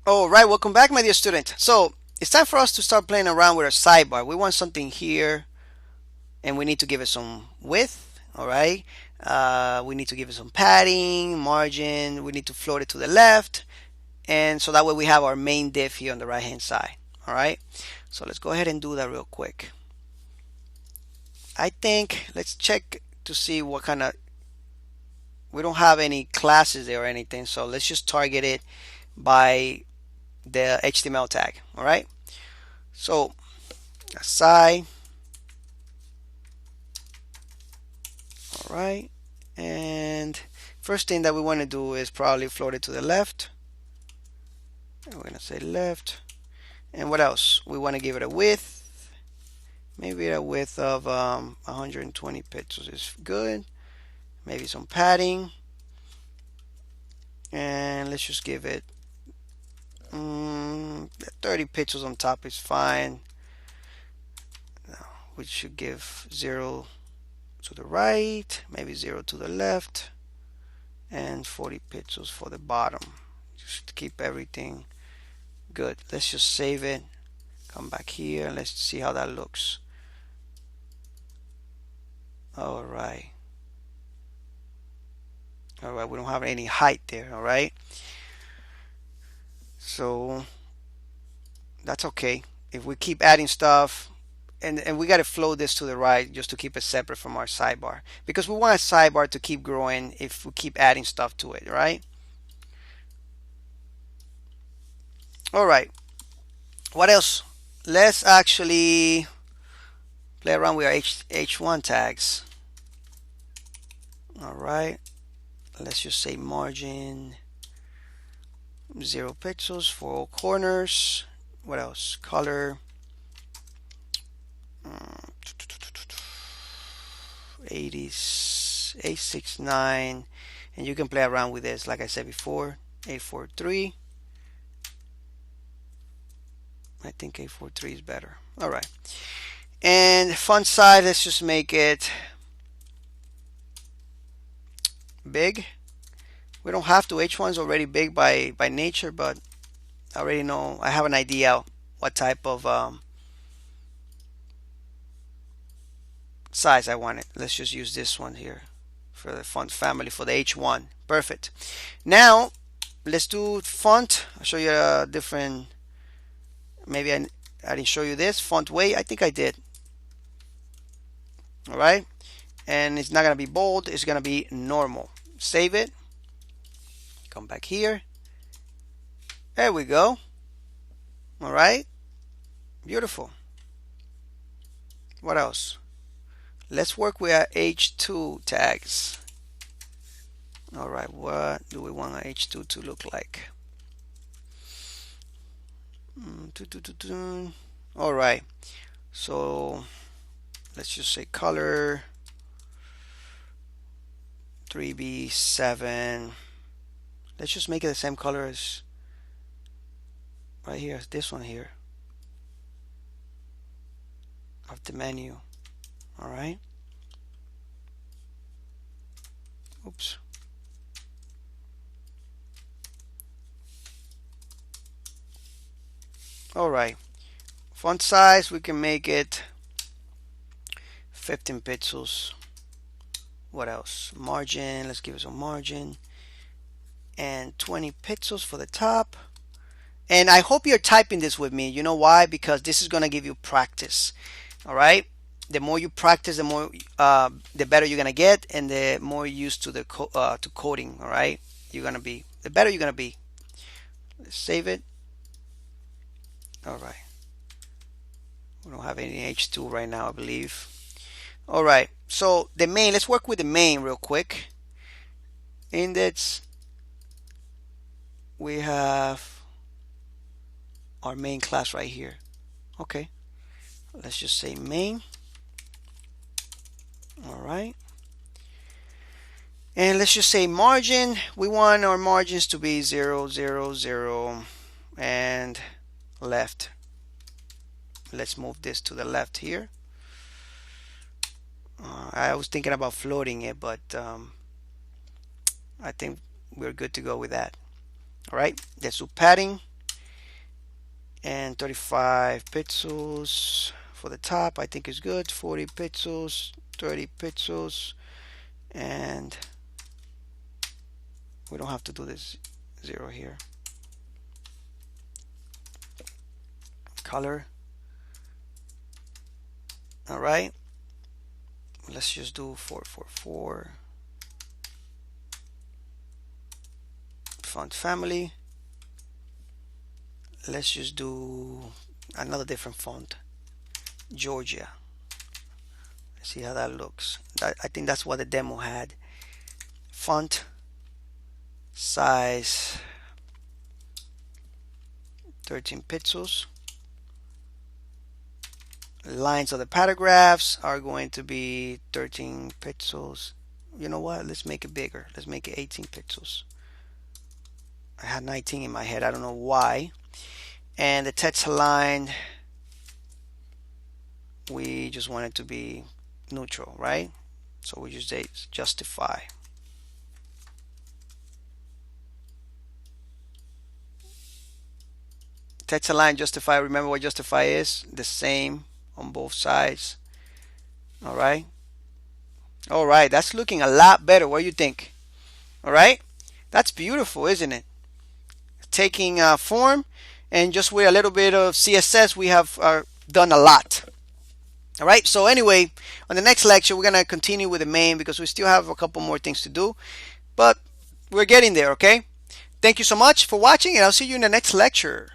All right, welcome back, my dear student. So it's time for us to start playing around with our sidebar. We want something here, and we need to give it some width. All right, we need to give it some padding, margin. We need to float it to the left, and so that way we have our main div here on the right hand side. All right, so let's go ahead and do that real quick. I think let's check to see what kind of. We don't have any classes there or anything, so let's just target it by the HTML tag. All right, so aside. All right, and first thing that we want to do is probably float it to the left. And we're going to say left. And what else? We want to give it a width. Maybe a width of 120 pixels is good. Maybe some padding. And let's just give it 30 pixels on top is fine. Now, we should give 0 to the right, maybe 0 to the left, and 40 pixels for the bottom. Just to keep everything good. Let's just save it. Come back here and let's see how that looks. All right. All right, we don't have any height there. All right. So that's okay. If we keep adding stuff, and we got to flow this to the right just to keep it separate from our sidebar, because we want a sidebar to keep growing if we keep adding stuff to it, right? All right. What else? Let's actually play around with our H1 tags. All right. Let's just say margin 0 pixels for all corners. What else? Color 869, and you can play around with this like I said before. 843. I think 843 is better. All right, and font size, let's just make it big. We don't have to. H1 is already big by nature, but I already know, I have an idea what type of size I want it. Let's just use this one here for the font family for the H1. Perfect. Now let's do font. I'll show you a different. Maybe I didn't show you this font weight. I think I did. All right, and it's not gonna be bold. It's gonna be normal. Save it. Come back here. There we go. All right, beautiful. What else? Let's work with our H2 tags. All right, what do we want our H2 to look like? All right, so let's just say color 3B7. Let's just make it the same color as right here, this one here of the menu. All right. Oops. All right. Font size, we can make it 15 pixels. What else? Margin, let's give it some margin. And 20 pixels for the top. And I hope you're typing this with me. You know why? Because this is going to give you practice. All right. The more you practice, the more, the better you're gonna get, and the more used to the to coding. All right, you're gonna be, the better you're gonna be. Let's save it. All right. We don't have any H2 right now, I believe. All right. So the main. Let's work with the main real quick. Index. We have our main class right here. Okay. Let's just say main. All right. And let's just say margin. We want our margins to be 0, 0, 0, and left. Let's move this to the left here. I was thinking about floating it, but I think we're good to go with that. All right. Let's do padding. and 35 pixels for the top. I think is good. 40 pixels, 30 pixels, and we don't have to do this 0 here. Color. All right, let's just do 444. Font family. Let's just do another different font, Georgia. Let's see how that looks. I think that's what the demo had. Font size 13 pixels. Lines of the paragraphs are going to be 13 pixels. You know what? Let's make it bigger. Let's make it 18 pixels. I had 19 in my head. I don't know why. And the text align, we just want it to be neutral, right? So we just say justify. Text align, justify. Remember what justify is? The same on both sides. All right. All right. That's looking a lot better. What do you think? All right. That's beautiful, isn't it? Taking form and just with a little bit of CSS, we have done a lot. All right. So anyway, on the next lecture, we're going to continue with the main because we still have a couple more things to do, but we're getting there. Okay. Thank you so much for watching, and I'll see you in the next lecture.